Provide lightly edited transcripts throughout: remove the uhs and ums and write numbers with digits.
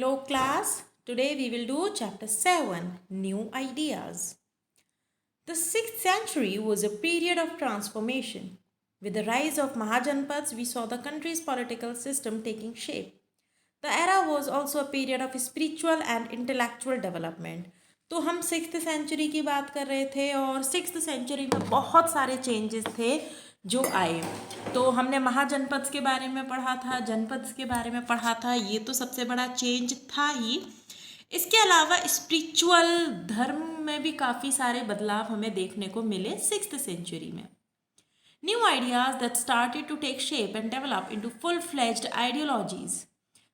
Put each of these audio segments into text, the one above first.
Hello class, today we will do chapter 7, New Ideas. The 6th century was a period of transformation. With the rise of Mahajanpads, we saw the country's political system taking shape. The era was also a period of spiritual and intellectual development. तो हम 6th century की बात कर रहे थे और 6th century में बहुत सारे चेंजेस थे जो आए। तो हमने महाजनपद के बारे में पढ़ा था, जनपद के बारे में पढ़ा था, ये तो सबसे बड़ा चेंज था ही। इसके अलावा स्पिरिचुअल धर्म में भी काफ़ी सारे बदलाव हमें देखने को मिले 6th सेंचुरी में। New ideas that started to take shape and develop into full-fledged ideologies.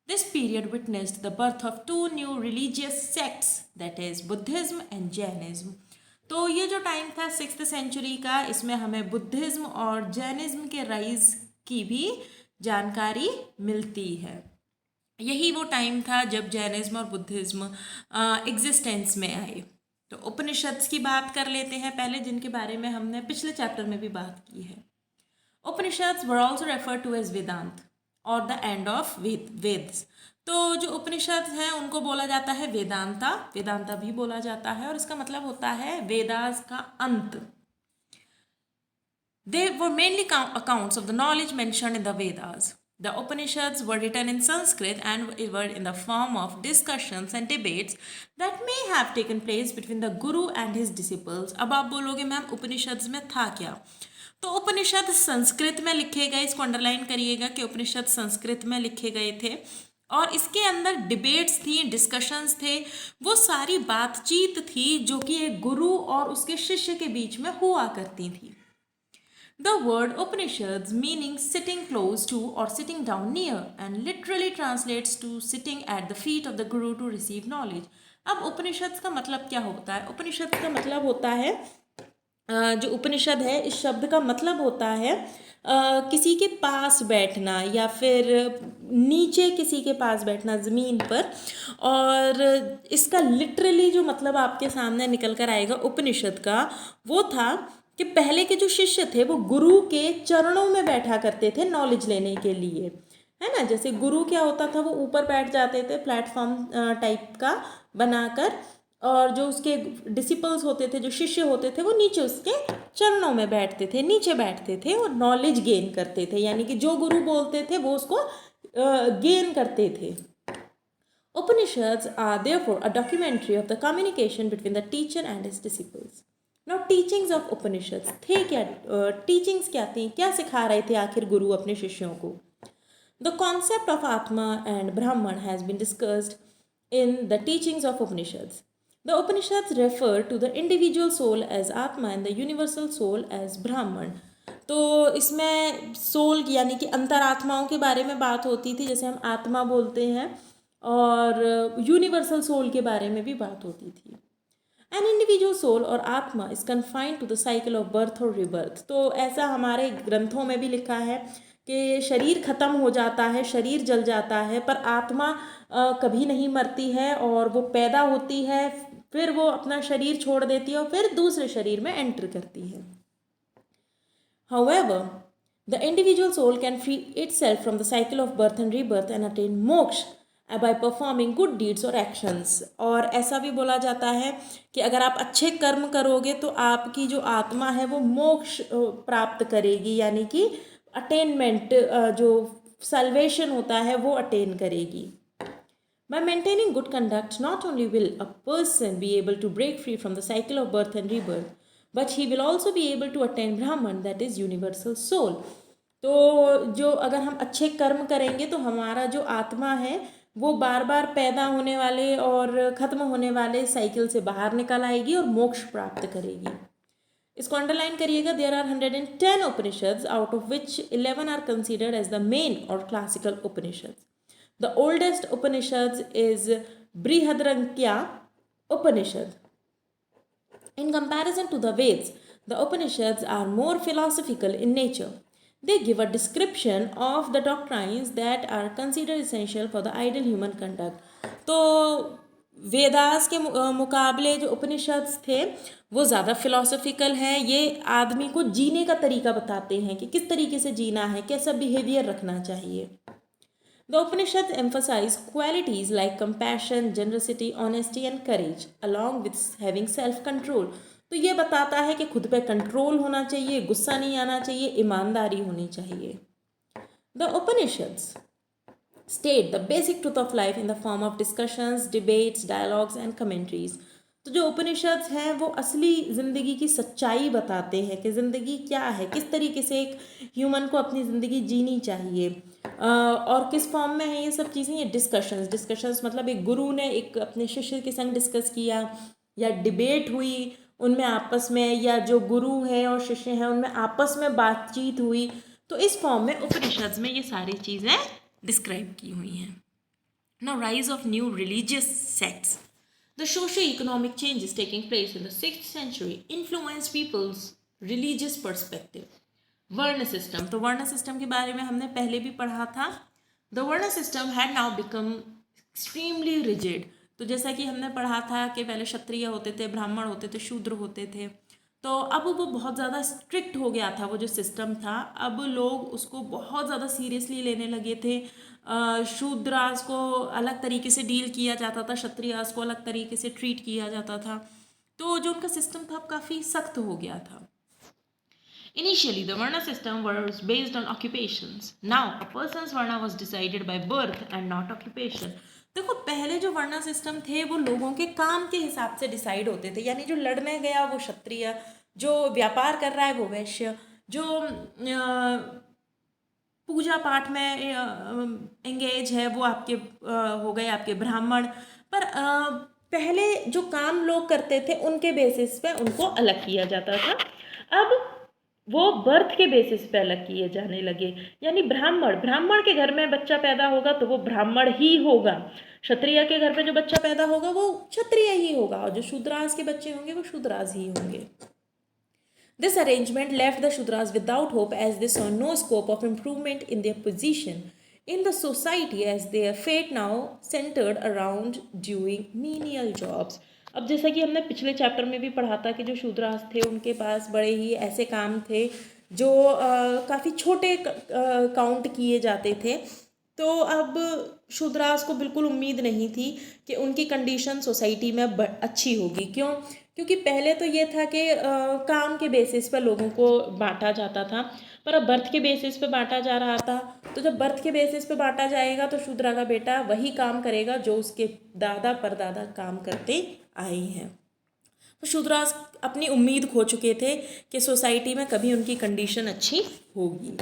This period witnessed the birth of two new religious sects, that is Buddhism and Jainism. तो ये जो टाइम था 6th सेंचुरी का, इसमें हमें Buddhism और Jainism के rise की भी जानकारी मिलती है। यही वो टाइम था जब जैनिज्म और बुद्धिज्म एग्जिस्टेंस में आए। तो उपनिषद्स की बात कर लेते हैं पहले, जिनके बारे में हमने पिछले चैप्टर में भी बात की है। Upanishads were also refer to as Vedanta और द एंड ऑफ वेद्स। तो जो उपनिषद हैं उनको बोला जाता है वेदांता, वेदांता भी बोला जाता है और इसका मतलब होता है वेदास का अंत। They were mainly accounts of the knowledge mentioned in the Vedas. The Upanishads were written in Sanskrit and were in the form of discussions and debates that may have taken place between the Guru and his disciples. अब आप बोलोगे ma'am Upanishads में था क्या? तो उपनिषद संस्कृत में लिखे गए, इसको अंडरलाइन करिएगा कि उपनिषद संस्कृत में लिखे गए थे और इसके अंदर डिबेट्स थी, डिस्कशंस थे, वो सारी बातचीत थी जो कि एक गुरु और उसके शिष्य के बीच में हुआ करती थी। The word Upanishads meaning sitting close to or sitting down near and literally translates to sitting at the feet of the Guru to receive knowledge. अब उपनिषद का मतलब क्या होता है? उपनिषद का मतलब होता है, जो उपनिषद है इस शब्द का मतलब होता है किसी के पास बैठना या फिर नीचे किसी के पास बैठना ज़मीन पर। और इसका लिटरली जो मतलब आपके सामने निकल कर आएगा उपनिषद का, वो था कि पहले के जो शिष्य थे वो गुरु के चरणों में बैठा करते थे नॉलेज लेने के लिए, है ना। जैसे गुरु क्या होता था, वो ऊपर बैठ जाते थे प्लेटफॉर्म टाइप का बनाकर, और जो उसके डिसिपल्स होते थे, जो शिष्य होते थे, वो नीचे उसके चरणों में बैठते थे, नीचे बैठते थे और नॉलेज गेन करते थे, यानी कि जो गुरु बोलते थे वो उसको गेन करते थे। Upanishads are therefore a documentary of the communication between the teacher and his disciples. Now teachings of Upanishads थे क्या, टीचिंग्स क्या थी, क्या सिखा रहे थे आखिर गुरु अपने शिष्यों को? The concept of Atma and Brahman has been discussed in the teachings of Upanishads. The Upanishads refer to the individual soul as Atma and the universal soul as Brahman. तो इसमें सोल यानी कि अंतरात्माओं के बारे में बात होती थी, जैसे हम आत्मा बोलते हैं, और यूनिवर्सल सोल के बारे में भी बात होती थी। एन इंडिविजुअल सोल और आत्मा is confined to the cycle of birth और रिबर्थ। तो ऐसा हमारे ग्रंथों में भी लिखा है कि शरीर खत्म हो जाता है, शरीर जल जाता है, पर आत्मा कभी नहीं मरती है और वो पैदा होती है, फिर वो अपना शरीर छोड़ देती है और फिर दूसरे शरीर में एंटर करती है। However, the individual soul can free itself from the cycle of birth and rebirth and attain moksha by performing good deeds or actions. और ऐसा भी बोला जाता है कि अगर आप अच्छे कर्म करोगे तो आपकी जो आत्मा है वो मोक्ष प्राप्त करेगी, यानी कि अटेनमेंट, जो सल्वेशन होता है वो अटेन करेगी। By maintaining good conduct, not only will a person be able to break free from the cycle of birth and rebirth, but he will also be able to attain Brahman, that is universal soul. तो जो अगर हम अच्छे कर्म करेंगे तो हमारा जो आत्मा है वो बार बार पैदा होने वाले और ख़त्म होने वाले साइकिल से बाहर निकल आएगी और मोक्ष प्राप्त करेगी। इसको अंडरलाइन करिएगा। There are 110 Upanishads, out of which 11 are considered as the main और classical Upanishads. The oldest Upanishads is Brihadaranyaka Upanishad. In comparison to the Veds, the Upanishads are more philosophical in nature. They give a description of the doctrines that are considered essential for the ideal human conduct. तो वेदास के मुकाबले जो उपनिषद्स थे वो ज़्यादा philosophical हैं। ये आदमी को जीने का तरीका बताते हैं कि किस तरीके से जीना है, कैसा बिहेवियर रखना चाहिए। The Upanishads emphasize qualities like compassion, generosity, honesty and courage along with having self-control. तो ये बताता है कि खुद पे कंट्रोल होना चाहिए, गुस्सा नहीं आना चाहिए, ईमानदारी होनी चाहिए. The Upanishads state the basic truth of life in the form of discussions, debates, dialogues and commentaries. तो जो उपनिषद हैं वो असली ज़िंदगी की सच्चाई बताते हैं कि ज़िंदगी क्या है, किस तरीके से एक ह्यूमन को अपनी ज़िंदगी जीनी चाहिए और किस फॉर्म में है ये सब चीज़ें. ये डिस्कशंस मतलब एक गुरु ने एक अपने शिष्य के संग डिस्कस किया या डिबेट हुई उनमें आपस में, या जो गुरु हैं और शिष्य हैं उनमें आपस में बातचीत हुई. तो इस फॉर्म में उपनिषद में ये सारी चीज़ें डिस्क्राइब की हुई हैं. Now, rise of new religious sects. The socio-economic changes taking place in the 6th century influenced people's religious perspective. वर्ण सिस्टम, तो वर्ण सिस्टम के बारे में हमने पहले भी पढ़ा था. The वर्ण system had now become extremely rigid. तो जैसा कि हमने पढ़ा था कि पहले क्षत्रिय होते थे, ब्राह्मण होते थे, शूद्र होते थे, तो अब वो बहुत ज़्यादा स्ट्रिक्ट हो गया था वो जो सिस्टम था. अब लोग उसको बहुत ज़्यादा सीरियसली लेने लगे थे. शूद्रास को अलग तरीके से डील किया जाता था, क्षत्रियास को अलग तरीके से ट्रीट किया जाता था. तो जो उनका सिस्टम था काफ़ी सख्त हो गया था. Initially, the Varna system was based on occupations. Now, a person's Varna was decided by birth and not occupation. देखो पहले जो वर्णा सिस्टम थे वो लोगों के काम के हिसाब से डिसाइड होते थे. यानी जो लड़ने गया वो क्षत्रिय, जो व्यापार कर रहा है वो वैश्य, जो पूजा पाठ में एंगेज है वो आपके हो गए आपके ब्राह्मण. पर पहले जो काम लोग करते थे उनके बेसिस पे उनको अलग किया जाता था. अब वो बर्थ के बेसिस पे अलग किए जाने लगे. यानी ब्राह्मण के घर में बच्चा पैदा होगा तो वो ब्राह्मण ही होगा, क्षत्रिय के घर में जो बच्चा पैदा होगा वो क्षत्रिय ही होगा, और जो शूद्रास के बच्चे होंगे वो शूद्रास ही होंगे. This arrangement left the Shudras without hope as they saw no scope of improvement in their position in the society as their fate now centered around doing menial jobs. अब जैसा कि हमने पिछले चैप्टर में भी पढ़ा था कि जो शूद्रास थे उनके पास बड़े ही ऐसे काम थे जो काफ़ी छोटे काउंट किए जाते थे. तो अब शूद्रास को बिल्कुल उम्मीद नहीं थी कि उनकी कंडीशन सोसाइटी में अच्छी होगी. क्यों? क्योंकि पहले तो ये था कि काम के बेसिस पर लोगों को बांटा जाता था, पर अब बर्थ के बेसिस पे बांटा जा रहा था. तो जब बर्थ के बेसिस पे बांटा जाएगा तो शूद्रा का बेटा वही काम करेगा जो उसके दादा परदादा काम करते आए हैं. तो शूद्रास अपनी उम्मीद खो चुके थे कि सोसाइटी में कभी उनकी कंडीशन अच्छी होगी.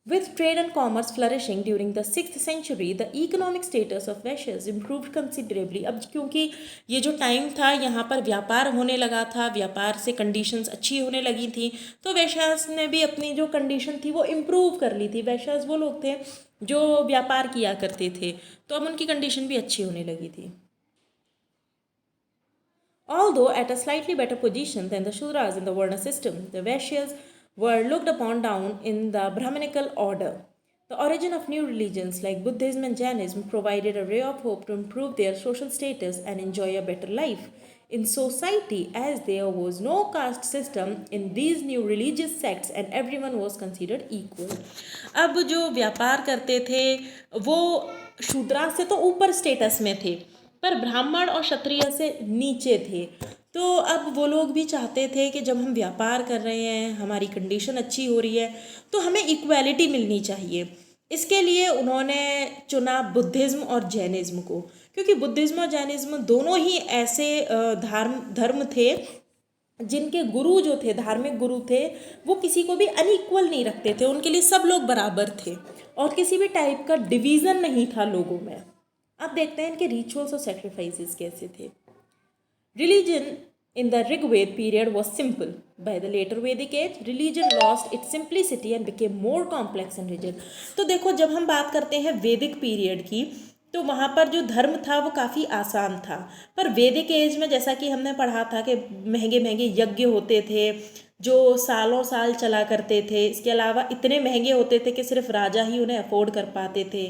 With trade and commerce flourishing during the 6th century, the economic status of Vaishyas improved considerably. अब क्योंकि ये जो टाइम था यहाँ पर व्यापार होने लगा था, व्यापार से कंडीशंस अच्छी होने लगी थी, तो वैश्यास ने भी अपनी जो कंडीशन थी वो इम्प्रूव कर ली थी. वैश्यास वो लोग थे जो व्यापार किया करते थे, तो अब उनकी कंडीशन भी अच्छी होने लगी थी. Although at a slightly better position than the Shudras in the Varna system, the Vaishyas were looked upon down in the Brahmanical order. The origin of new religions like Buddhism and Jainism provided a ray of hope to improve their social status and enjoy a better life in society, as there was no caste system in these new religious sects and everyone was considered equal. अब जो व्यापार करते थे वो शूद्रा से तो ऊपर status में थे, पर ब्राह्मण और क्षत्रिय से नीचे थे. तो अब वो लोग भी चाहते थे कि जब हम व्यापार कर रहे हैं, हमारी कंडीशन अच्छी हो रही है, तो हमें इक्वालिटी मिलनी चाहिए. इसके लिए उन्होंने चुना बुद्धिज़्म और जैनिज़्म को, क्योंकि बुद्धिज़्म और जैनिज़्म दोनों ही ऐसे धर्म थे जिनके गुरु जो थे, धार्मिक गुरु थे, वो किसी को भी अनइक्वल नहीं रखते थे. उनके लिए सब लोग बराबर थे और किसी भी टाइप का डिवीज़न नहीं था लोगों में. अब देखते हैं इनके रिचुअल्स और सेक्रीफाइसेस कैसे थे. Religion in the Rigved period was simple. By the later Vedic age, religion lost its simplicity and became more complex and rigid. तो देखो जब हम बात करते हैं वैदिक पीरियड की, तो वहाँ पर जो धर्म था वो काफ़ी आसान था. पर वैदिक एज में जैसा कि हमने पढ़ा था कि महंगे महंगे यज्ञ होते थे जो सालों साल चला करते थे. इसके अलावा इतने महंगे होते थे कि सिर्फ राजा ही उन्हें अफोर्ड कर पाते थे.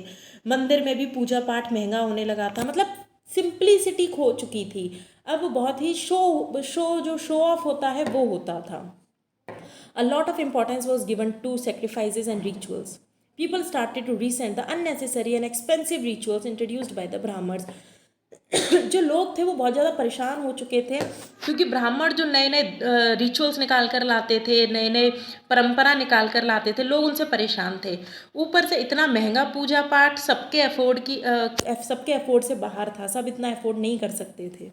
मंदिर में भी पूजा पाठ महंगा होने लगा था. मतलब सिंप्लिसिटी खो चुकी थी. अब बहुत ही शो ऑफ होता है वो होता था. A lot of importance was given to sacrifices and rituals. People started to resent the unnecessary and expensive rituals introduced by the Brahmins. जो लोग थे वो बहुत ज़्यादा परेशान हो चुके थे, क्योंकि ब्राह्मण जो नए नए रिचुअल्स निकाल कर लाते थे, नए नए परंपरा निकाल कर लाते थे, लोग उनसे परेशान थे। ऊपर से इतना महंगा पूजा पाठ सबके अफोर्ड से बाहर था, सब इतना अफोर्ड नहीं कर सकते थे।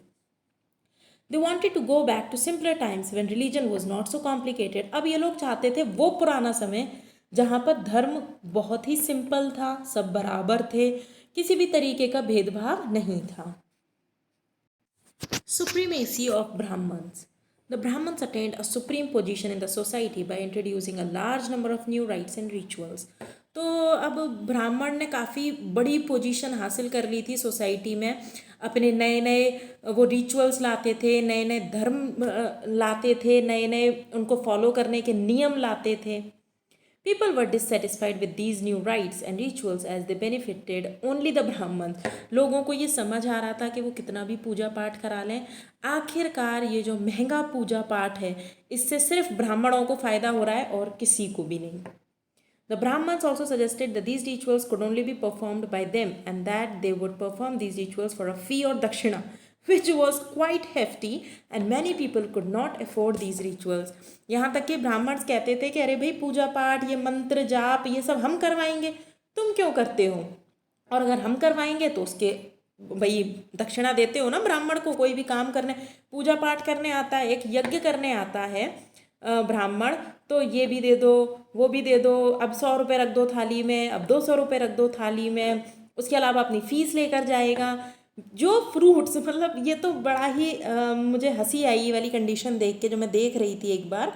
They wanted to go back to simpler times when religion was not so complicated. अब ये लोग चाहते थे वो पुराना समय जहाँ पर धर्म बहुत ही सिंपल था, सब बराबर थे, किसी भी तरीके का भेदभाव नहीं था। Supremacy of Brahmins. The Brahmins attained a supreme position in the society by introducing a large number of new rites and rituals. तो अब ब्राह्मण ने काफ़ी बड़ी पोजीशन हासिल कर ली थी सोसाइटी में, अपने नए नए वो रिचुअल्स लाते थे, नए नए धर्म लाते थे, नए नए उनको फॉलो करने के नियम लाते थे। People were dissatisfied with these new rites and rituals as they benefited only the Brahmins. लोगों को ये समझ आ रहा था कि वो कितना भी पूजा पाठ करा लें, आखिरकार ये जो महंगा पूजा पाठ है इससे सिर्फ ब्राह्मणों को फ़ायदा हो रहा है और किसी को भी नहीं। The Brahmins also suggested that these rituals could only be performed by them and that they would perform these rituals for a fee or dakshina, which was quite hefty and many people could not afford these rituals. यहाँ तक कि ब्राह्मण कहते थे कि अरे भाई पूजा पाठ, ये मंत्र जाप, ये सब हम करवाएंगे, तुम क्यों करते हो, और अगर हम करवाएंगे तो उसके भाई दक्षिणा देते हो ना। ब्राह्मण को कोई भी काम करने, पूजा पाठ करने आता है, एक यज्ञ करने आता है ब्राह्मण, तो ये भी दे दो, वो भी दे दो, अब 100 रुपये रख दो थाली में, अब 200 रुपये रख दो थाली में, उसके अलावा अपनी फ़ीस लेकर जाएगा। जो फ्रूट्स, मतलब ये तो बड़ा ही मुझे हंसी आई ये वाली कंडीशन देख के, जो मैं देख रही थी एक बार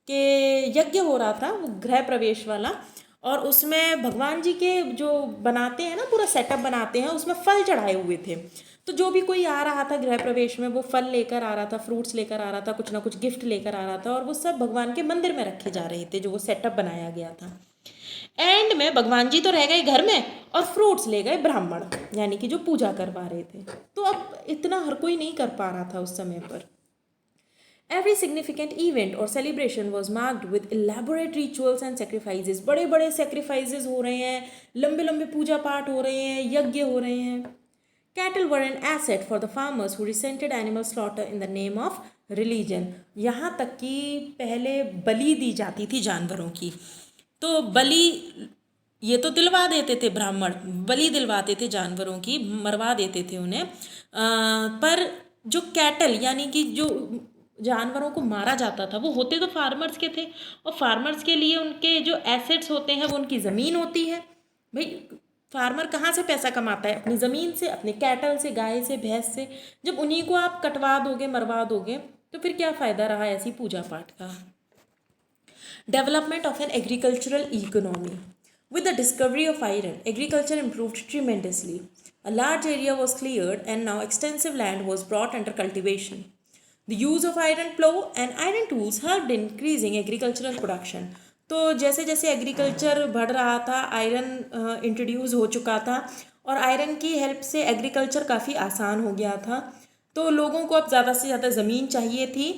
कि यज्ञ हो रहा था वो गृह प्रवेश वाला, और उसमें भगवान जी के जो बनाते हैं ना, पूरा सेटअप बनाते हैं, उसमें फल चढ़ाए हुए थे। तो जो भी कोई आ रहा था गृह प्रवेश में वो फल लेकर आ रहा था, फ्रूट्स लेकर आ रहा था, कुछ ना कुछ गिफ्ट लेकर आ रहा था, और वो सब भगवान के मंदिर में रखे जा रहे थे, जो वो सेटअप बनाया गया था। एंड में भगवान जी तो रह गए घर में और फ्रूट्स ले गए ब्राह्मण, यानी कि जो पूजा करवा रहे थे। तो अब इतना हर कोई नहीं कर पा रहा था उस समय पर। Every significant event or celebration was marked with elaborate rituals and sacrifices. बड़े बड़े sacrifices हो रहे हैं, लंबे लंबे पूजा पाठ हो रहे हैं, यज्ञ हो रहे हैं। Cattle were an asset for the farmers who resented animal slaughter in the name of religion. यहाँ तक कि पहले बलि दी जाती थी जानवरों की, तो बलि ये तो दिलवा देते थे ब्राह्मण, बलि दिलवाते थे जानवरों की, मरवा देते थे उन्हें, पर जो कैटल यानी कि जो जानवरों को मारा जाता था वो होते तो फार्मर्स के थे, और फार्मर्स के लिए उनके जो एसेट्स होते हैं वो उनकी ज़मीन होती है। भाई फार्मर कहाँ से पैसा कमाता है? अपनी ज़मीन से, अपने कैटल से, गाय से, भैंस से। जब उन्हीं को आप कटवा दोगे, मरवा दोगे, तो फिर क्या फ़ायदा रहा ऐसी पूजा पाठ का। Development of an agricultural economy. With the discovery of iron, agriculture improved tremendously. A large area was cleared and now extensive land was brought under cultivation. The use of iron plow and iron tools helped in increasing agricultural production. तो जैसे जैसे agriculture बढ़ रहा था, iron introduce हो चुका था, और आयरन की हेल्प से एग्रीकल्चर काफ़ी आसान हो गया था। तो लोगों को अब ज़्यादा से ज़्यादा ज़मीन चाहिए थी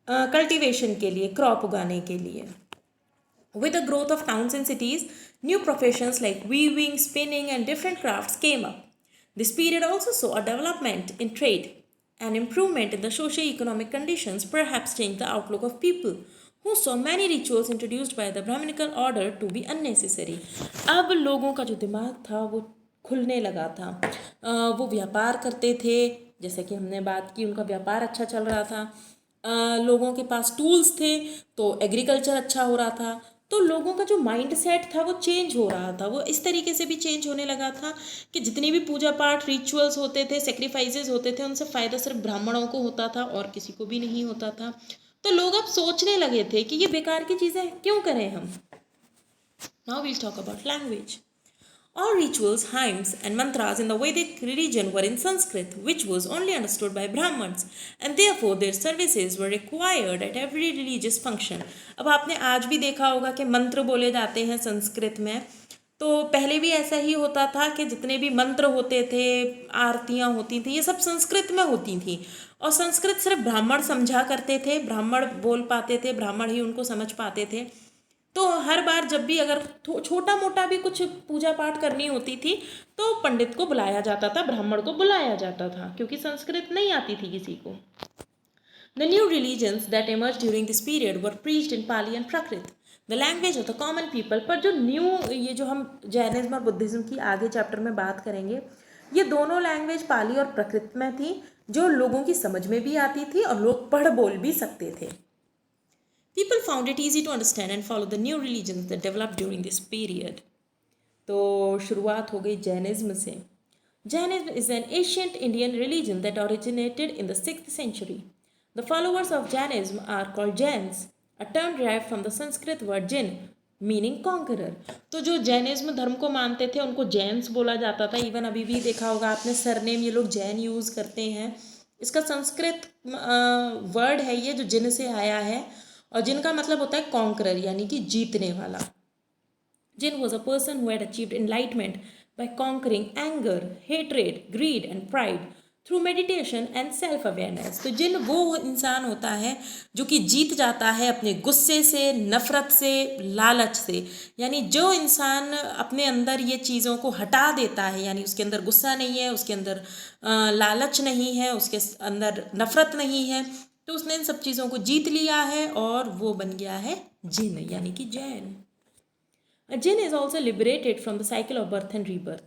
कल्टीवेशन के लिए, क्रॉप उगाने के लिए। With the growth of towns and cities, new professions like weaving, spinning, and different crafts came up. This period also saw a development in trade. An improvement in the socio-economic conditions perhaps changed the outlook of people, who saw many rituals introduced by the Brahminical order to be unnecessary. अब लोगों का जो दिमाग था वो खुलने लगा था, वो व्यापार करते थे, जैसे कि हमने बात की, उनका व्यापार अच्छा चल रहा था, लोगों के पास टूल्स थे, तो एग्रीकल्चर अच्छा हो रहा था। तो लोगों का जो माइंड सेट था वो चेंज हो रहा था, वो इस तरीके से भी चेंज होने लगा था कि जितनी भी पूजा पाठ रिचुअल्स होते थे, सेक्रीफाइसेस होते थे, उनसे फ़ायदा सिर्फ ब्राह्मणों को होता था और किसी को भी नहीं होता था। तो लोग अब सोचने लगे थे कि ये बेकार की चीज़ें क्यों करें हम। Now we'll talk about language. All rituals, hymns, and mantras in the Vedic religion were in Sanskrit, which was only understood by Brahmins, and therefore their services were required at every religious function. अब आपने आज भी देखा होगा कि मंत्र बोले जाते हैं संस्कृत में, तो पहले भी ऐसा ही होता था कि जितने भी मंत्र होते थे, आरतियाँ होती थी, ये सब संस्कृत में होती थी, और संस्कृत सिर्फ ब्राह्मण समझा करते थे, ब्राह्मण बोल पाते थे, ब्राह्मण ही उनको समझ पाते थे। तो हर बार जब भी अगर छोटा मोटा भी कुछ पूजा पाठ करनी होती थी तो पंडित को बुलाया जाता था, ब्राह्मण को बुलाया जाता था, क्योंकि संस्कृत नहीं आती थी किसी को. The new religions that emerged during this period were preached in Pali and Prakrit, the language of the common people. पर जो न्यू, ये जो हम जैनिज्म और बुद्धिज्म की आगे चैप्टर में बात करेंगे, ये दोनों लैंग्वेज पाली और प्रकृत में थी, जो लोगों की समझ में भी आती थी और लोग पढ़ बोल भी सकते थे. People found it easy to understand and follow the new religions that developed during this period. तो शुरुआत हो गई जैनिज्म से. Jainism is an ancient Indian religion that originated in the 6th century. The followers of Jainism are called Jains, a term derived from the Sanskrit word Jin, meaning conqueror. तो जो Jainism धर्म को मानते थे उनको जैन्स बोला जाता था. इवन अभी भी देखा होगा आपने, सरनेम ये लोग जैन यूज़ करते हैं. इसका संस्कृत वर्ड है ये, जो जिन से आया है, और जिनका मतलब होता है कॉन्करर, यानी कि जीतने वाला. Jin was a person who had achieved enlightenment by conquering anger, hatred, greed and pride through meditation and self-awareness. तो जिन वो इंसान होता है जो कि जीत जाता है अपने गुस्से से, नफरत से, लालच से. यानी जो इंसान अपने अंदर ये चीज़ों को हटा देता है, यानी उसके अंदर गुस्सा नहीं है, उसके अंदर लालच नहीं है, उसके अंदर नफरत नहीं है, तो उसने इन सब चीज़ों को जीत लिया है और वो बन गया है जिन, यानी कि Jain. A Jin is also liberated from the cycle of birth and rebirth.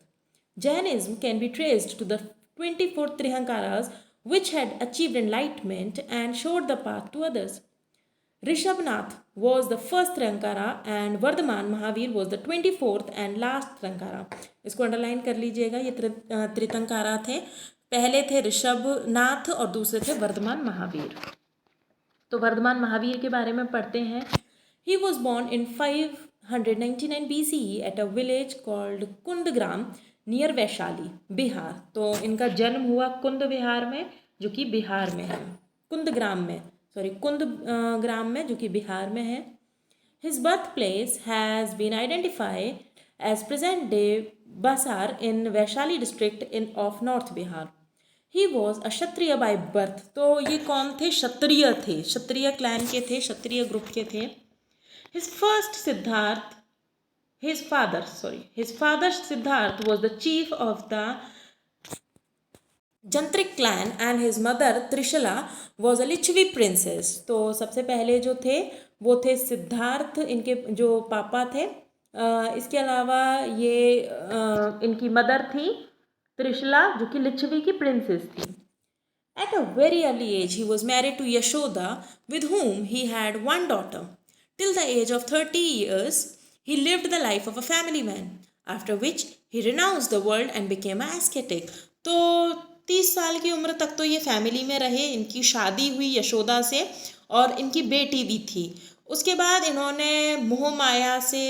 Jainism can be traced to the 24 Trihankaras which had achieved enlightenment and showed the path to others. Rishabhnath was the first Trihankara and Vardhaman Mahavir was the 24th and last Trihankara. इसको underline कर लीजिएगा. ये त्रितंकारा थे. पहले थे ऋषभनाथ और दूसरे थे वर्धमान महावीर. तो वर्धमान महावीर के बारे में पढ़ते हैं. He was born in 599 BCE at a village called Kundgram near Vaishali, Bihar. तो इनका जन्म हुआ कुंद विहार में, जो कि बिहार में है. कुंदग्राम में, कुंदग्राम में, जो कि बिहार में है. His birthplace has been identified as present day Basar in Vaishali district of North Bihar. He was a Kshatriya by birth. तो ये कौन थे? क्षत्रिय थे, क्षत्रिय क्लैन के थे, क्षत्रिय ग्रुप के थे. His father Siddharth was the chief of the Jantrik clan and his mother Trishala was a Lichvi princess. तो सबसे पहले जो थे वो थे सिद्धार्थ, इनके जो पापा थे. इसके अलावा ये इनकी मदर थी त्रिशला, जो कि लिच्छवी की प्रिंसेस थी. At a very early age, he was married to Yashoda, with whom he had one daughter. Till the age of 30 years, he lived the life of a family man, after which he renounced the world and became an ascetic. तो 30 साल की उम्र तक तो ये family में रहे. इनकी शादी हुई यशोदा से और इनकी बेटी भी थी. उसके बाद इन्होंने मोह माया से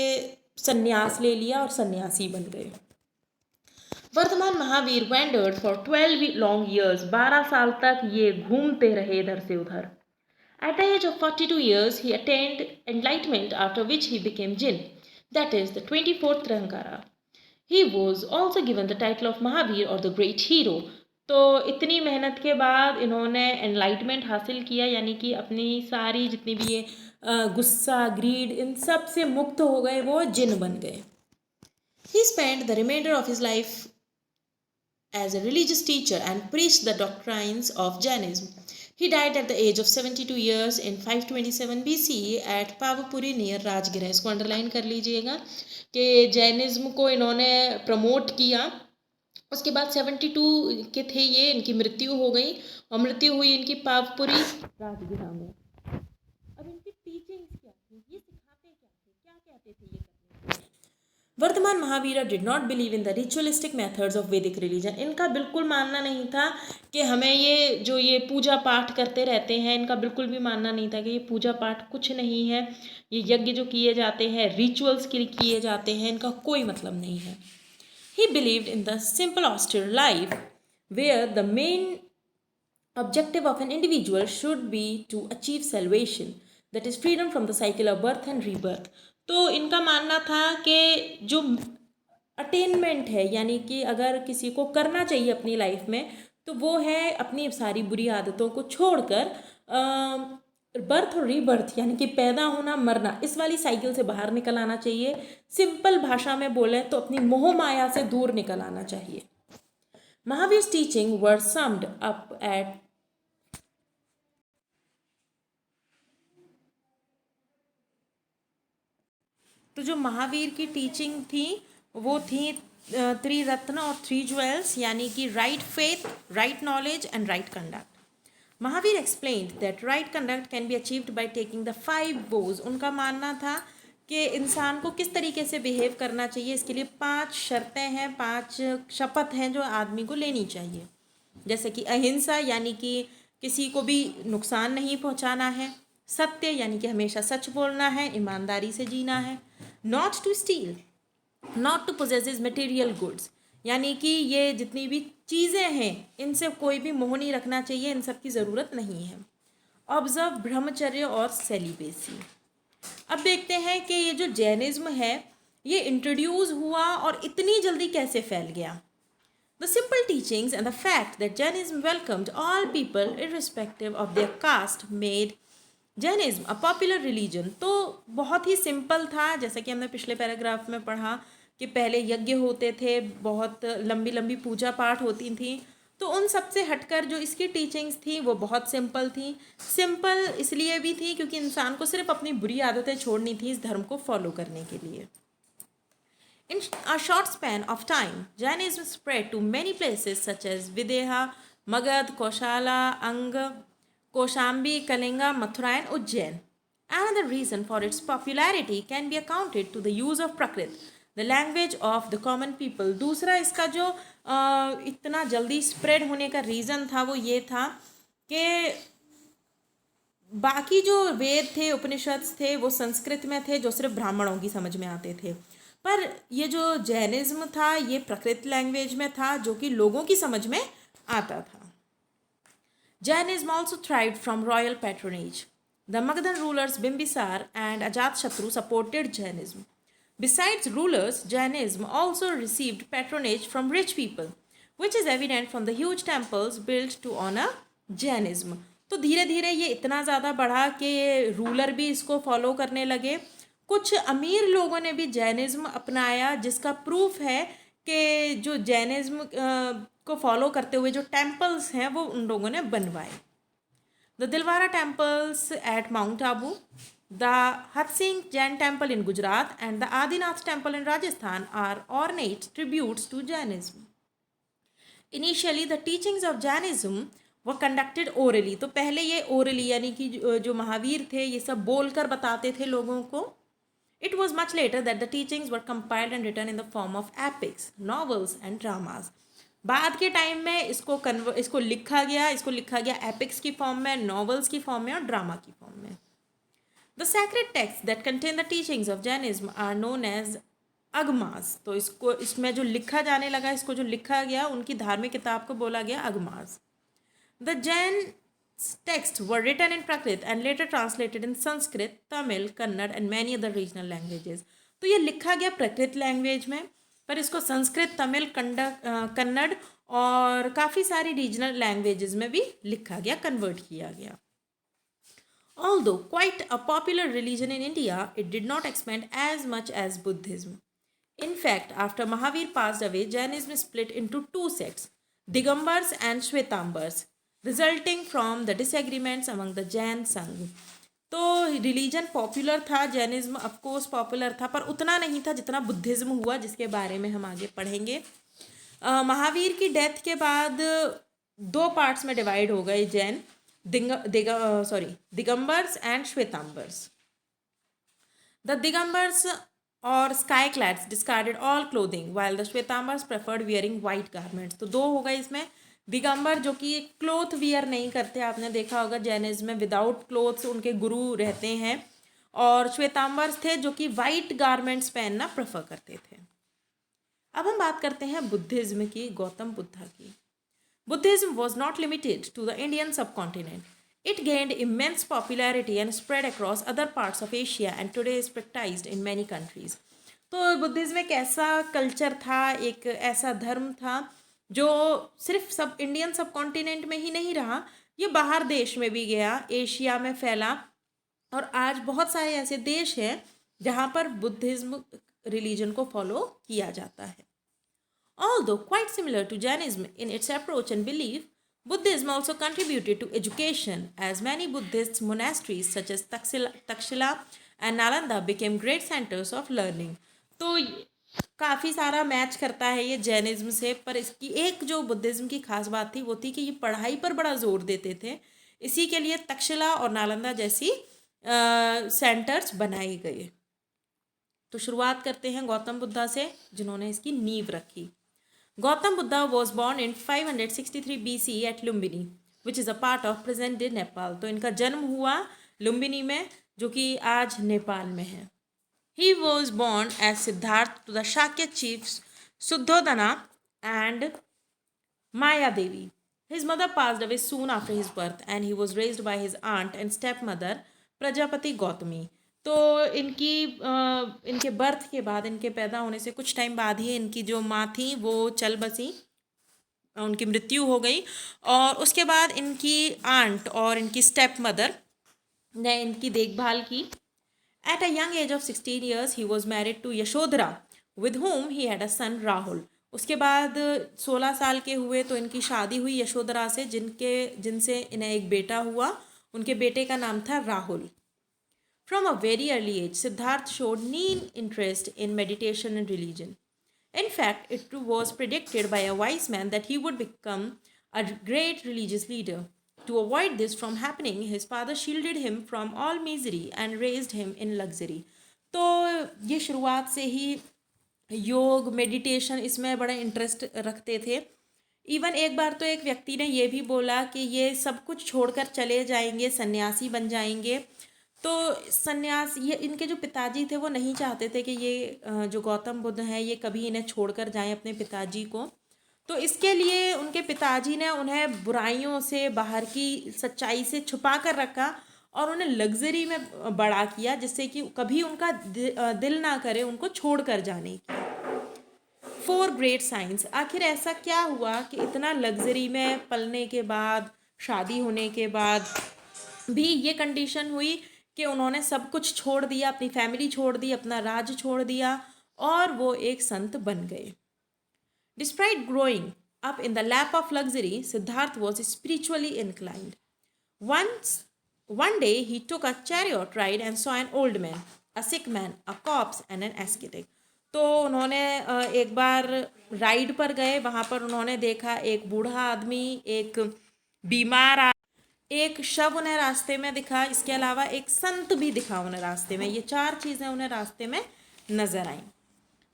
संन्यास ले लिया और सन्यासी बन गए. Vardhaman Mahavir wandered for 12 long years. 12 साल तक ये घूमते रहे इधर से उधर. At the age of 42 years, he attained enlightenment, after which he became Jin, that is, the 24th Trihankara. He was also given the title of Mahavir or the Great Hero. तो इतनी मेहनत के बाद इन्होंने एनलाइटमेंट हासिल किया, यानी कि अपनी सारी जितनी भी ये गुस्सा, ग्रीड, इन सब से मुक्त हो गए, वो जिन बन गए. He spent the remainder of his life as a religious teacher and preached the doctrines of Jainism. He died at the age of 72 years in 527 BCE at Pavapuri near राजगिरा. इसको अंडरलाइन कर लीजिएगा कि जैनिज्म को इन्होंने promote किया. उसके बाद 72 के थे ये, इनकी मृत्यु हो गई और मृत्यु हुई इनकी पावपुरी राजगिरा में. अब इनकी टीचिंग्स क्या थी, ये सिखाते क्या थे, क्या कहते थे ये करने. Vardhaman Mahavir did not believe in the ritualistic methods of Vedic religion. इनका बिल्कुल मानना नहीं था कि हमें ये पूजा पाठ करते रहते हैं, इनका बिल्कुल भी मानना नहीं था कि ये पूजा पाठ कुछ नहीं है. ये यज्ञ जो किए जाते हैं, रिचुअल्स किए जाते हैं, इनका कोई मतलब नहीं है. He believed in the simple austere life where the main objective of an individual should be to achieve salvation, that is freedom from the cycle of birth and rebirth. तो इनका मानना था कि जो अटेनमेंट है, यानी कि अगर किसी को करना चाहिए अपनी लाइफ में, तो वो है अपनी सारी बुरी आदतों को छोड़कर बर्थ और रीबर्थ यानी कि पैदा होना मरना, इस वाली साइकिल से बाहर निकल आना चाहिए। सिंपल भाषा में बोले तो अपनी मोह माया से दूर निकल आना चाहिए। Mahavir's teaching were summed up at तो जो महावीर की टीचिंग थी वो थी त्रिरत्न और थ्री ज्वेल्स, यानी कि right faith, right knowledge and right conduct. Mahavir explained that right conduct can be achieved by taking the 5 vows। उनका मानना था कि इंसान को किस तरीके से बिहेव करना चाहिए, इसके लिए 5 शर्तें हैं, 5 शपथ हैं जो आदमी को लेनी चाहिए। जैसे कि अहिंसा यानी कि किसी को भी नुकसान नहीं पहुंचाना है, सत्य यानी कि हमेशा सच बोलना है, ईमानदारी से जीना है, not to steal, not to possess material goods, यानी कि ये जितनी भी चीज़ें हैं इनसे कोई भी मोह नहीं रखना चाहिए, इन सब की ज़रूरत नहीं है। ऑब्जर्व ब्रह्मचर्य और सेलिबेसी। अब देखते हैं कि ये जो जैनिज्म है ये इंट्रोड्यूस हुआ और इतनी जल्दी कैसे फैल गया। The simple teachings and the fact that Jainism welcomed all people irrespective of their caste made Jainism a popular religion। तो बहुत ही सिंपल था, जैसा कि हमने पिछले पैराग्राफ में पढ़ा कि पहले यज्ञ होते थे, बहुत लंबी लंबी पूजा पाठ होती थी, तो उन सब से हटकर जो इसकी टीचिंग्स थी वो बहुत सिंपल थी। सिंपल इसलिए भी थी क्योंकि इंसान को सिर्फ अपनी बुरी आदतें छोड़नी थी इस धर्म को फॉलो करने के लिए। In a short span of time, Jainism spread to many places such as Videha, Magad, Koshala, Anga, Koshambi, Kalinga, Mathura and Ujjain. Another reason for its popularity can be accounted to the use of Prakrit, the language of the common people। दूसरा इसका जो इतना जल्दी spread होने का reason था वो ये था कि बाकी जो वेद थे, उपनिषद थे, वो संस्कृत में थे जो सिर्फ ब्राह्मणों की समझ में आते थे, पर ये जो जैनिज्म था ये प्राकृत लैंग्वेज में था जो कि लोगों की समझ में आता था। Jainism also thrived from royal patronage. The Magadhan rulers Bimbisar and Ajatashatru supported Jainism. Besides rulers, Jainism also received patronage from rich people, which is evident from the huge temples built to honor Jainism। तो धीरे धीरे ये इतना ज़्यादा बढ़ा कि ruler भी इसको फॉलो करने लगे, कुछ अमीर लोगों ने भी जैनिज्म अपनाया, जिसका प्रूफ है कि जो जैनिज्म को फॉलो करते हुए जो टेम्पल्स हैं वो उन लोगों ने बनवाए। The Dilwara temples at mount Abu, the Hathisingh Jain temple in Gujarat and the Adinath temple in Rajasthan are ornate tributes to Jainism. Initially the teachings of Jainism were conducted orally. तो पहले ये ओरली यानी कि जो महावीर थे ये सब बोलकर बताते थे लोगों को। It was much later that the teachings were compiled and written in the form of epics, novels and dramas। बाद के टाइम में इसको लिखा गया एपिक्स की फॉर्म में, नॉवेल्स की फॉर्म में और ड्रामा की फॉर्म में। The sacred texts that contain the teachings of Jainism are known as अगमास। तो इसमें जो लिखा जाने लगा, इसको जो लिखा गया उनकी धार्मिक किताब को बोला गया अगमास। The Jain texts were written in Prakrit and later translated in Sanskrit, Tamil, Kannada and many other regional languages। तो ये लिखा गया प्राकृत लैंग्वेज में, पर इसको संस्कृत, तमिल, कन्नड़ और काफ़ी सारी रीजनल लैंग्वेजेस में भी लिखा गया, कन्वर्ट किया गया। Although quite a popular religion in India, it did not expand as much as Buddhism। In fact, after Mahavir passed away, Jainism split into 2 sects, Digambars and Shvetambars, resulting from the disagreements among the Jain Sangh। तो religion popular था, Jainism of course popular था, पर उतना नहीं था जितना Buddhism हुआ, जिसके बारे में हम आगे पढ़ेंगे। महावीर की डेथ के बाद 2 पार्ट्स में डिवाइड हो गए Jain, Digambars and Shvetambars. The Digambars or sky clads discarded all clothing while the Shvetambars preferred wearing white garments. तो 2 हो गए इसमें। दिगंबर जो कि क्लोथ वियर नहीं करते, आपने देखा होगा जैनिज्म में विदाउट क्लोथ्स उनके गुरु रहते हैं, और श्वेतांबर्स थे जो कि वाइट गारमेंट्स पहनना प्रेफर करते थे। अब हम बात करते हैं बुद्धिज्म की, गौतम बुद्धा की। Buddhism was not limited to the Indian subcontinent. It gained immense popularity and spread across other parts of Asia and today is practiced in many countries। तो बुद्धिज्म एक ऐसा कल्चर था, एक ऐसा धर्म था जो सिर्फ इंडियन सब कॉन्टिनेंट में ही नहीं रहा, ये बाहर देश में भी गया, एशिया में फैला, और आज बहुत सारे ऐसे देश हैं जहाँ पर बुद्धिज्म रिलीजन को फॉलो किया जाता है. Although quite similar to Jainism in its approach and belief, Buddhism also contributed to education, as many Buddhist monasteries such as Takshila and Nalanda became great centers of learning. तो काफ़ी सारा match करता है ये Jainism से, पर इसकी एक जो बुद्धिज़्म की खास बात थी वो थी कि ये पढ़ाई पर बड़ा जोर देते थे. इसी के लिए तक्षशिला और नालंदा जैसी सेंटर्स बनाए गए. तो शुरुआत करते हैं गौतम बुद्धा से, जिन्होंने इसकी नींव रखी. Gautam Buddha was born in 563 BC at Lumbini, which is a part of present day Nepal. तो इनका जन्म हुआ लुम्बिनी में, जो कि आज नेपाल में है. He was born as Siddhartha to the Shakya chiefs Suddhodana and Maya Devi. His mother passed away soon after his birth, and he was raised by his aunt and stepmother Prajapati Gautami. तो इनके birth के बाद, इनके पैदा होने से कुछ time बाद ही इनकी जो माँ थी वो चल बसी, उनकी मृत्यु हो गई, और उसके बाद इनकी आंट और इनकी स्टेप मदर ने इनकी देखभाल की. At a young age of 16 years he was married to Yashodhara, with whom he had a son Rahul. उसके बाद 16 साल के हुए तो इनकी शादी हुई यशोधरा से, जिनसे इन्हें एक बेटा हुआ. उनके बेटे का नाम था Rahul. From a very early age, Siddhartha showed keen interest in meditation and religion. In fact, it was predicted by a wise man that he would become a great religious leader. To avoid this from happening, his father shielded him from all misery and raised him in luxury. तो ये शुरुआत से ही योग, meditation, इसमें बड़ा interest रखते थे. Even एक बार तो एक व्यक्ति ने ये भी बोला कि ये सब कुछ छोड़कर चले जाएंगे, सन्यासी बन जाएंगे. तो सन्यास, ये इनके जो पिताजी थे वो नहीं चाहते थे कि ये जो गौतम बुद्ध हैं ये कभी इन्हें छोड़कर जाएं अपने पिताजी को. तो इसके लिए उनके पिताजी ने उन्हें बुराइयों से, बाहर की सच्चाई से छुपा कर रखा और उन्हें लग्जरी में बड़ा किया, जिससे कि कभी उनका दिल ना करे उनको छोड़कर जाने की. 4 ग्रेट साइंस. आखिर ऐसा क्या हुआ कि इतना लग्जरी में पलने के बाद, शादी होने के बाद भी ये कंडीशन हुई कि उन्होंने सब कुछ छोड़ दिया, अपनी फैमिली छोड़ दी, अपना राज छोड़ दिया, और वो एक संत बन गए. Despite growing up in the lap of luxury, Siddhartha was spiritually inclined. One day he took a chariot ride and saw an old man, a sick man, a corpse and an ascetic. तो उन्होंने एक बार ride पर गए, वहाँ पर उन्होंने देखा एक बूढ़ा आदमी, एक बीमार, एक शव उन्हें रास्ते में दिखा. इसके अलावा एक संत भी दिखा उन्हें रास्ते में. ये 4 चीज़ें उन्हें रास्ते में नजर आईं.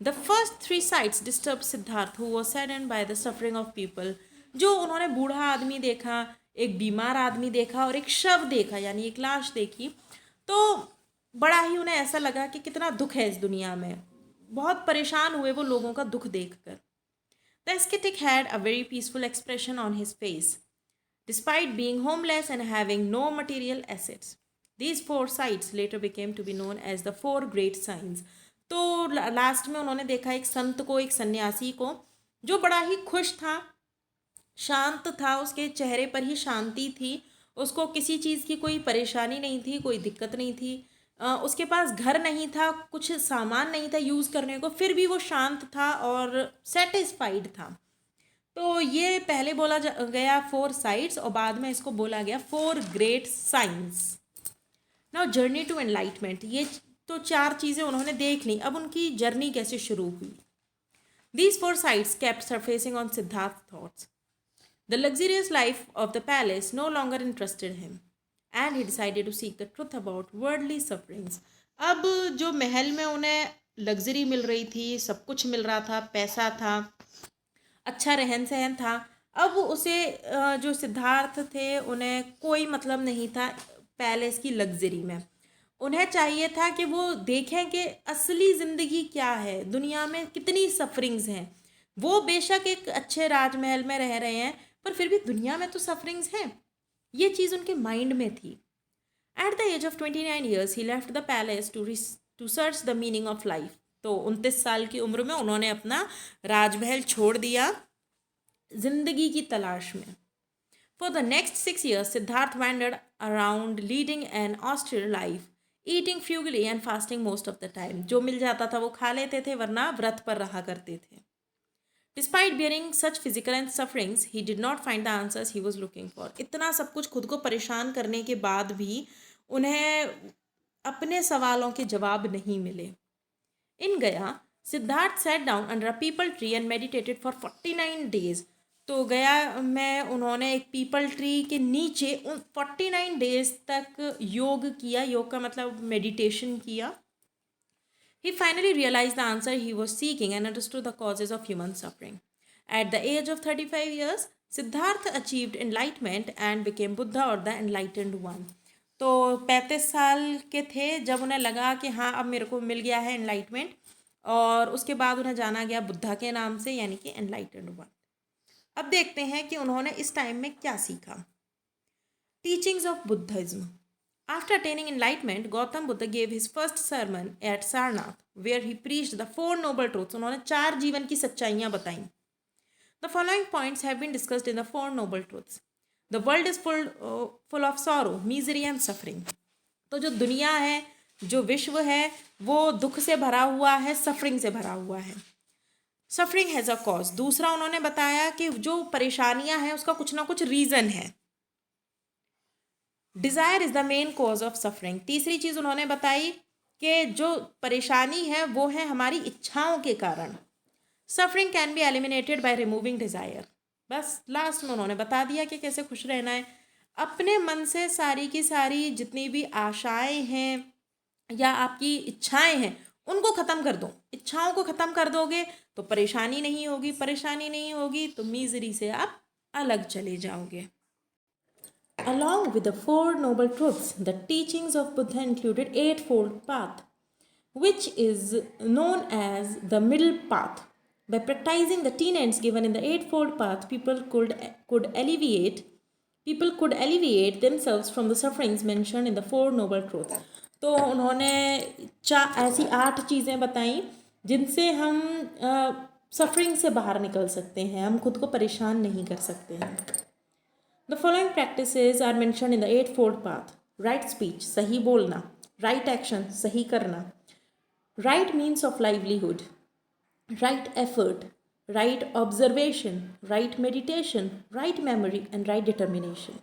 The first 3 sights disturbed Siddharth, who was saddened by the suffering of people. जो उन्होंने बूढ़ा आदमी देखा, एक बीमार आदमी देखा और एक शव देखा, यानी एक लाश देखी, तो बड़ा ही उन्हें ऐसा लगा कि कितना दुख है इस दुनिया में. बहुत परेशान हुए वो लोगों का दुख देखकर. The ascetic had a very peaceful expression on his face, despite being homeless and having no material assets. These 4 sights later became to be known as the 4 great signs. तो लास्ट में उन्होंने देखा एक संत को, एक सन्यासी को, जो बड़ा ही खुश था, शांत था, उसके चेहरे पर ही शांति थी, उसको किसी चीज़ की कोई परेशानी नहीं थी, कोई दिक्कत नहीं थी. उसके पास घर नहीं था, कुछ सामान नहीं था यूज़ करने को, फिर भी वो शांत था और सेटिस्फाइड था. तो ये पहले बोला गया 4 साइड्स और बाद में इसको बोला गया 4 great science. Now journey to enlightenment. ये तो 4 चीज़ें उन्होंने देख ली. अब उनकी जर्नी कैसे शुरू हुई. These 4 sides kept surfacing on Siddhartha thoughts. The luxurious life of the palace no longer interested him and he decided to seek the truth about worldly sufferings. अब जो महल में उन्हें लग्जरी मिल रही थी, सब कुछ मिल रहा था, पैसा था, अच्छा रहन सहन था, अब उसे जो सिद्धार्थ थे उन्हें कोई मतलब नहीं था पैलेस की लग्जरी में. उन्हें चाहिए था कि वो देखें कि असली ज़िंदगी क्या है, दुनिया में कितनी सफरिंग्स हैं. वो बेशक एक अच्छे राजमहल में रह रहे हैं, पर फिर भी दुनिया में तो सफरिंग्स हैं. ये चीज़ उनके माइंड में थी. At the age of 29 years he left the palace to search the meaning of life. तो 29 साल की उम्र में उन्होंने अपना राजमहल छोड़ दिया ज़िंदगी की तलाश में. For the next 6 years, Siddharth wandered around leading an austere life, eating frugally and fasting most of the time. जो मिल जाता था वो खा लेते थे, वरना व्रत पर रहा करते थे. Despite bearing such physical and sufferings, he did not find the answers he was looking for. इतना सब कुछ खुद को परेशान करने के बाद भी उन्हें अपने सवालों के जवाब नहीं मिले. In Gaya, Siddharth sat down under a peepal tree and meditated for 49 days. तो गया में उन्होंने एक पीपल ट्री के नीचे 49 डेज तक योग किया. योग का मतलब मेडिटेशन किया. He finally realized the answer he was seeking and understood the causes of human suffering. At the age of 35 years, Siddhartha achieved enlightenment and became Buddha or the enlightened one. तो 35 साल के थे जब उन्हें लगा कि हाँ अब मेरे को मिल गया है एनलाइटमेंट, और उसके बाद उन्हें जाना गया बुद्धा के नाम से, यानी कि एनलाइटेंड वन. अब देखते हैं कि उन्होंने इस टाइम में क्या सीखा. Teachings of Buddhism. After attaining enlightenment, Gautam Buddha gave his first sermon at Sarnath, where he preached the four noble truths. उन्होंने 4 जीवन की सच्चाइयाँ बताई. The following points have been discussed in the four noble truths. The world is full of sorrow, misery and suffering. तो जो दुनिया है, जो विश्व है, वो दुख से भरा हुआ है, सफरिंग से भरा हुआ है. Suffering has a cause. दूसरा उन्होंने बताया कि जो परेशानियां हैं उसका कुछ ना कुछ रीज़न है. Desire is the main cause of suffering. तीसरी चीज़ उन्होंने बताई कि जो परेशानी है वो है हमारी इच्छाओं के कारण. Suffering can be eliminated by removing desire. बस लास्ट में उन्होंने बता दिया कि कैसे खुश रहना है. अपने मन से सारी की सारी जितनी भी आशाएं हैं या आपकी इच्छाएं हैं उनको ख़त्म कर दो. इच्छाओं को ख़त्म कर दोगे तो परेशानी नहीं होगी. परेशानी नहीं होगी तो मीज़री से आप अलग चले जाओगे. Along with the four noble truths, the teachings of Buddha included eightfold path, which is known as the middle path. By practicing the 10 ends given in the eightfold path, people could alleviate themselves from the sufferings mentioned in the four noble truths. तो उन्होंने ऐसी 8 चीज़ें बताई जिनसे हम suffering से बाहर निकल सकते हैं, हम खुद को परेशान नहीं कर सकते हैं. The following practices are mentioned in the eightfold path. Right speech, सही बोलना. Right action, सही करना. Right means of livelihood. Right effort. Right observation. Right meditation. Right memory and right determination.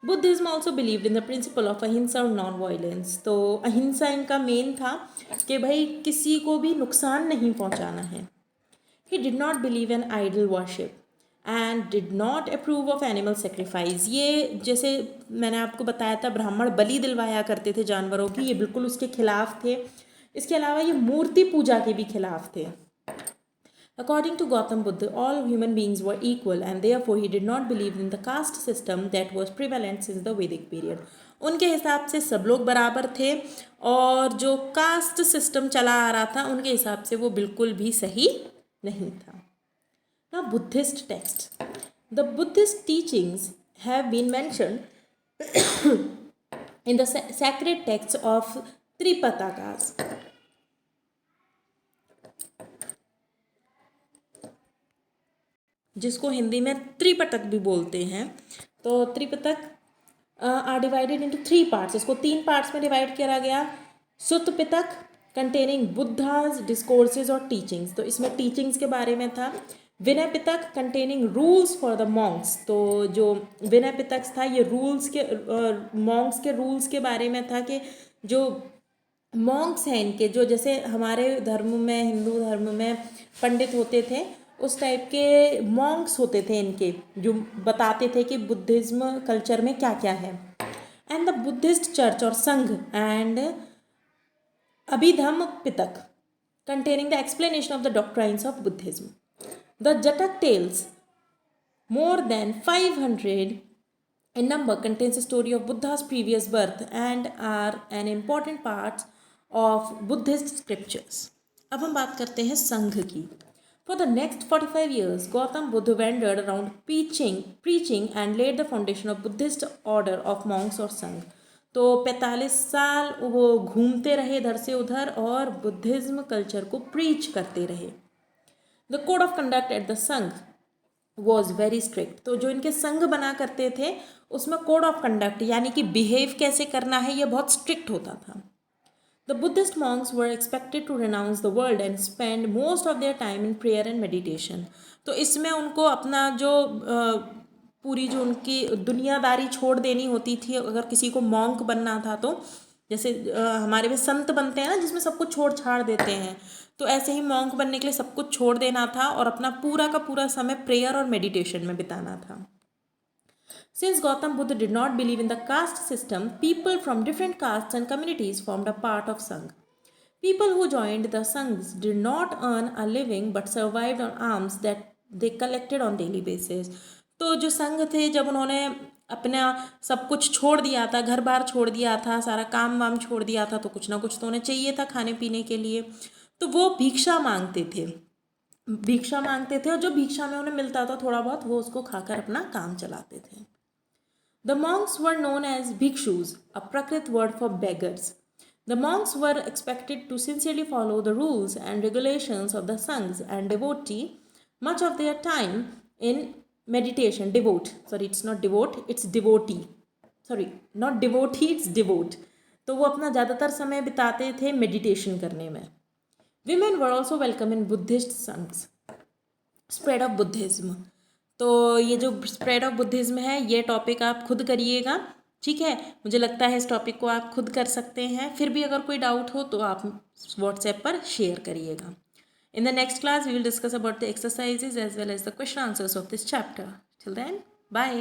Buddhism also believed in the principle of ahimsa और non-violence. तो अहिंसा इनका main था कि भाई किसी को भी नुकसान नहीं पहुंचाना है. He did not believe in idol worship and did not approve of animal sacrifice. ये जैसे मैंने आपको बताया था ब्राह्मण बलि दिलवाया करते थे जानवरों की, ये बिल्कुल उसके खिलाफ थे. इसके अलावा ये मूर्ति पूजा के भी खिलाफ थे. According to Gautam Buddha, all human beings were equal and therefore he did not believe in the caste system that was prevalent since the Vedic period. उनके हिसाब से सब लोग बराबर थे और जो कास्ट सिस्टम चला आ रहा था उनके हिसाब से वो बिल्कुल भी सही नहीं था. Now, Buddhist text. The Buddhist teachings have been mentioned in the sacred texts of Tripitakas. जिसको हिंदी में त्रिपिटक भी बोलते हैं. तो Tripitaka are divided into 3 parts. इसको 3 पार्ट्स में डिवाइड किया गया. सुत्त पिटक कंटेनिंग बुद्धाज डिस्कोर्सेज और टीचिंग्स. तो इसमें टीचिंग्स के बारे में था. Vinaya Pitaka containing rules for the monks. तो जो विनय पिटक था ये रूल्स के मॉन्क्स के रूल्स के बारे में था कि जो मॉन्क्स हैं इनके, जो जैसे हमारे धर्म में हिंदू धर्म में पंडित होते थे उस टाइप के मॉन्क्स होते थे इनके, जो बताते थे कि बुद्धिज्म कल्चर में क्या क्या है. एंड द बुद्धिस्ट चर्च और Sangha and Abhidhamma Pitaka containing the explanation of the doctrines of Buddhism. The Jatak tales, more than 500 in number, contains a story of Buddha's previous birth and are an important part of Buddhist scriptures. अब हम बात करते हैं संघ की. For the next 45 years, Gautam Buddha wandered around preaching and laid the foundation of Buddhist order of monks or संघ. तो 45 साल वो घूमते रहे इधर से उधर और बुद्धिज्म कल्चर को प्रीच करते रहे. The code of conduct at the Sangh was very strict. तो जो इनके संघ बना करते थे उसमें कोड ऑफ कंडक्ट यानी कि बिहेव कैसे करना है ये बहुत स्ट्रिक्ट होता था। The Buddhist monks were expected to renounce the world and spend most of their time in prayer and meditation. तो इसमें उनको अपना जो पूरी जो उनकी दुनियादारी छोड़ देनी होती थी अगर किसी को मॉन्क बनना था तो, जैसे हमारे में संत बनते हैं ना जिसमें सब कुछ छोड़ छाड़ देते हैं, तो ऐसे ही मॉन्क बनने के लिए सब कुछ छोड़ देना था और अपना पूरा का पूरा समय प्रेयर और मेडिटेशन में बिताना था। Since Gautam Buddha did not believe in the caste system, people from different castes and communities formed a part of Sangh. People who joined the Sanghs did not earn a living but survived on alms that they collected on daily basis. तो जो संघ थे जब उन्होंने अपना सब कुछ छोड़ दिया था, घर बार छोड़ दिया था, सारा काम वाम छोड़ दिया था, तो कुछ ना कुछ तो उन्हें चाहिए था खाने पीने के लिए, तो वो भिक्षा मांगते थे। भिक्षा मांगते थे और जो भिक्षा में उन्हें मिलता था थोड़ा बहुत वो उसको खाकर अपना काम चलाते थे। The monks were known as bhikshus, a Prakrit word for beggars. The monks were expected to sincerely follow the rules and regulations of the sanghs and devotee much of their time in meditation. It's not devote, it's devotee. Not devotee, it's devote. तो वो अपना ज़्यादातर समय बिताते थे meditation करने में। Women were also welcome in Buddhist sanghs. Spread of Buddhism. तो ये जो स्प्रेड ऑफ बुद्धिज़्म है ये टॉपिक आप खुद करिएगा, ठीक है। मुझे लगता है इस टॉपिक को आप खुद कर सकते हैं। फिर भी अगर कोई डाउट हो तो आप व्हाट्सएप पर शेयर करिएगा। In the next class we will discuss about the exercises as well as the question answers of this chapter. Till then bye.